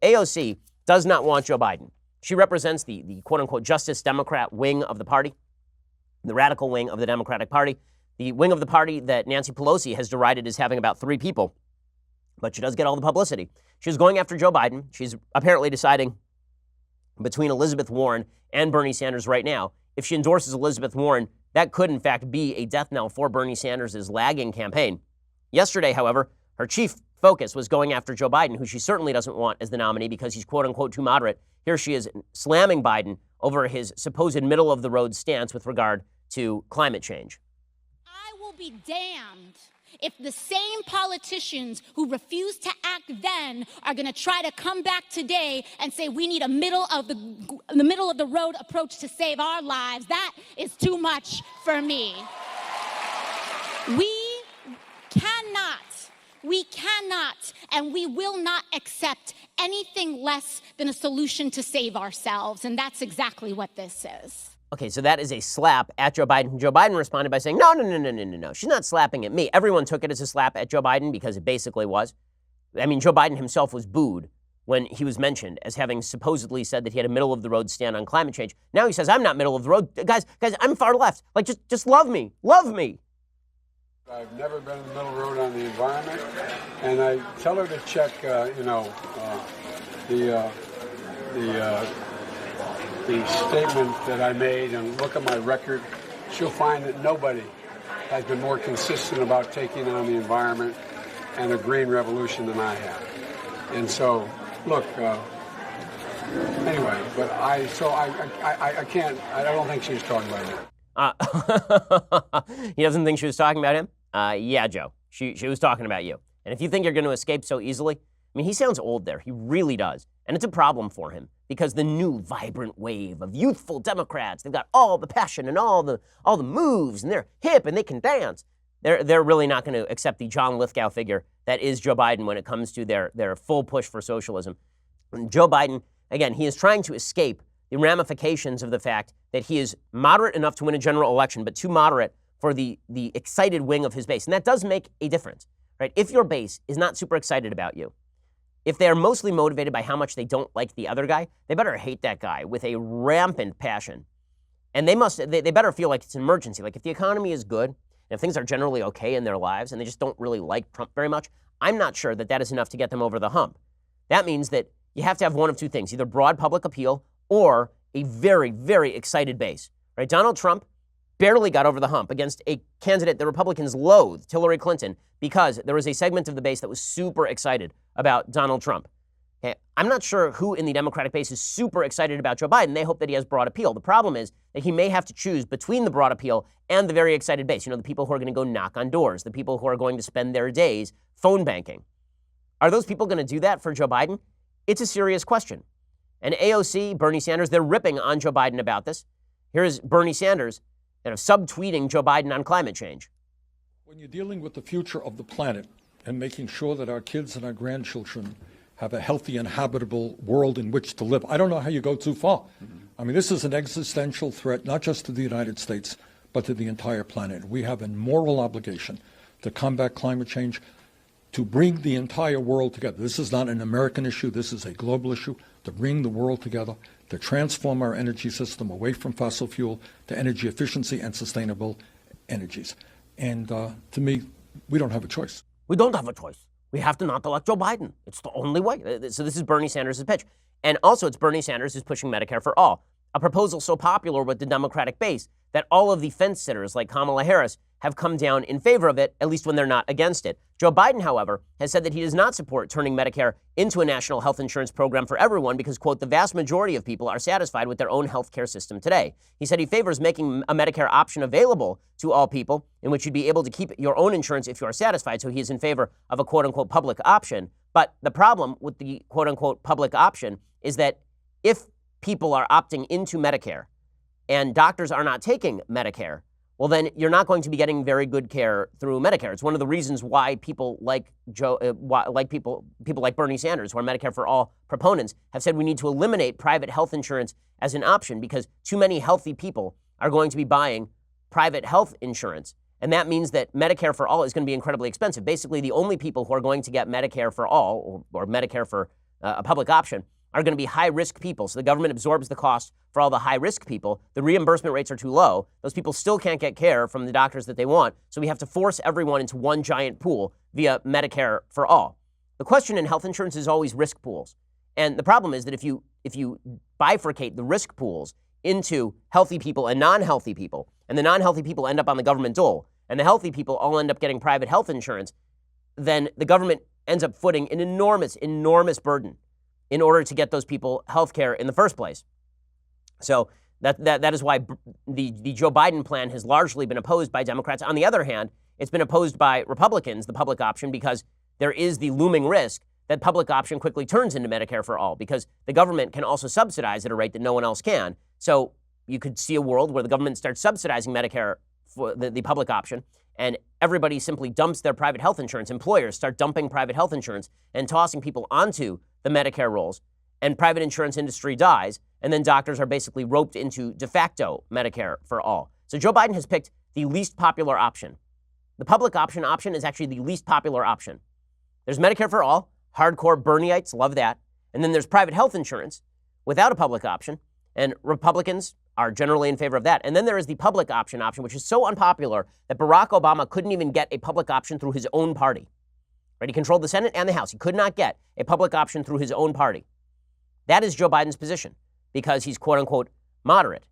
AOC does not want Joe Biden. She represents the quote-unquote Justice Democrat wing of the party, the radical wing of the Democratic Party, the wing of the party that Nancy Pelosi has derided as having about 3 people. But she does get all the publicity. She's going after Joe Biden. She's apparently deciding between Elizabeth Warren and Bernie Sanders right now. If she endorses Elizabeth Warren, that could, in fact, be a death knell for Bernie Sanders' lagging campaign. Yesterday, however, her chief focus was going after Joe Biden, who she certainly doesn't want as the nominee because he's quote-unquote too moderate. Here she is slamming Biden over his supposed middle-of-the-road stance with regard to climate change. I will be damned if the same politicians who refused to act then are going to try to come back today and say we need a middle of the road approach to save our lives. That is too much for me. We cannot, and we will not accept anything less than a solution to save ourselves. And that's exactly what this is. Okay, so that is a slap at Joe Biden. Joe Biden responded by saying, no. She's not slapping at me. Everyone took it as a slap at Joe Biden because it basically was. I mean, Joe Biden himself was booed when he was mentioned as having supposedly said that he had a middle-of-the-road stand on climate change. Now he says, I'm not middle of the road. Guys, I'm far left. Like, just love me. Love me. I've never been in the middle road on the environment, and I tell her to check, the statement that I made and look at my record. She'll find that nobody has been more consistent about taking on the environment and a green revolution than I have. And so, look, anyway, but I can't, I don't think she was talking about me. He doesn't think she was talking about him? Yeah, Joe, she was talking about you. And if you think you're going to escape so easily, I mean, he sounds old there. He really does. And it's a problem for him because the new vibrant wave of youthful Democrats, they've got all the passion and all the moves, and they're hip and they can dance. They're really not going to accept the John Lithgow figure that is Joe Biden when it comes to their full push for socialism. And Joe Biden, again, he is trying to escape the ramifications of the fact that he is moderate enough to win a general election, but too moderate for the excited wing of his base. And that does make a difference, right? If your base is not super excited about you, if they are mostly motivated by how much they don't like the other guy, they better hate that guy with a rampant passion. And they better feel like it's an emergency. Like if the economy is good, and if things are generally okay in their lives, and they just don't really like Trump very much, I'm not sure that is enough to get them over the hump. That means that you have to have one of two things, either broad public appeal or a very, very excited base, right? Donald Trump barely got over the hump against a candidate the Republicans loathed, Hillary Clinton, because there was a segment of the base that was super excited about Donald Trump. Okay? I'm not sure who in the Democratic base is super excited about Joe Biden. They hope that he has broad appeal. The problem is that he may have to choose between the broad appeal and the very excited base. You know, the people who are going to go knock on doors, the people who are going to spend their days phone banking. Are those people going to do that for Joe Biden? It's a serious question. And AOC, Bernie Sanders, they're ripping on Joe Biden about this. Here's Bernie Sanders subtweeting Joe Biden on climate change. When you're dealing with the future of the planet and making sure that our kids and our grandchildren have a healthy and habitable world in which to live, I don't know how you go too far. I mean, this is an existential threat, not just to the United States, but to the entire planet. We have a moral obligation to combat climate change, to bring the entire world together. This is not an American issue. This is a global issue, to bring the world together, to transform our energy system away from fossil fuel to energy efficiency and sustainable energies. And to me, we don't have a choice. We don't have a choice. We have to not elect Joe Biden. It's the only way. So this is Bernie Sanders' pitch. And also it's Bernie Sanders who's pushing Medicare for All, a proposal so popular with the Democratic base that all of the fence sitters like Kamala Harris have come down in favor of it, at least when they're not against it. Joe Biden, however, has said that he does not support turning Medicare into a national health insurance program for everyone because, quote, the vast majority of people are satisfied with their own health care system today. He said he favors making a Medicare option available to all people in which you'd be able to keep your own insurance if you are satisfied. So he is in favor of a, quote unquote, public option. But the problem with the, quote unquote, public option is that if people are opting into Medicare and doctors are not taking Medicare, well, then you're not going to be getting very good care through Medicare. It's one of the reasons why people like people like Bernie Sanders, who are Medicare for All proponents, have said we need to eliminate private health insurance as an option because too many healthy people are going to be buying private health insurance. And that means that Medicare for All is going to be incredibly expensive. Basically, the only people who are going to get Medicare for All or Medicare for a public option, are going to be high-risk people. So the government absorbs the cost for all the high-risk people. The reimbursement rates are too low. Those people still can't get care from the doctors that they want. So we have to force everyone into one giant pool via Medicare for All. The question in health insurance is always risk pools. And the problem is that if you bifurcate the risk pools into healthy people and non-healthy people, and the non-healthy people end up on the government dole, and the healthy people all end up getting private health insurance, then the government ends up footing an enormous, enormous burden in order to get those people health care in the first place. So that is why the Joe Biden plan has largely been opposed by Democrats. On the other hand, it's been opposed by Republicans, the public option, because there is the looming risk that public option quickly turns into Medicare for All, because the government can also subsidize at a rate that no one else can. So you could see a world where the government starts subsidizing Medicare for the public option, and everybody simply dumps their private health insurance. Employers start dumping private health insurance and tossing people onto the Medicare rolls, and private insurance industry dies, and then doctors are basically roped into de facto Medicare for All. So Joe Biden has picked the least popular option. The public option is actually the least popular option. There's Medicare for All. Hardcore Bernieites love that. And then there's private health insurance without a public option, and Republicans are generally in favor of that. And then there is the public option, which is so unpopular that Barack Obama couldn't even get a public option through his own party. Right? He controlled the Senate and the House. He could not get a public option through his own party. That is Joe Biden's position, because he's quote unquote moderate.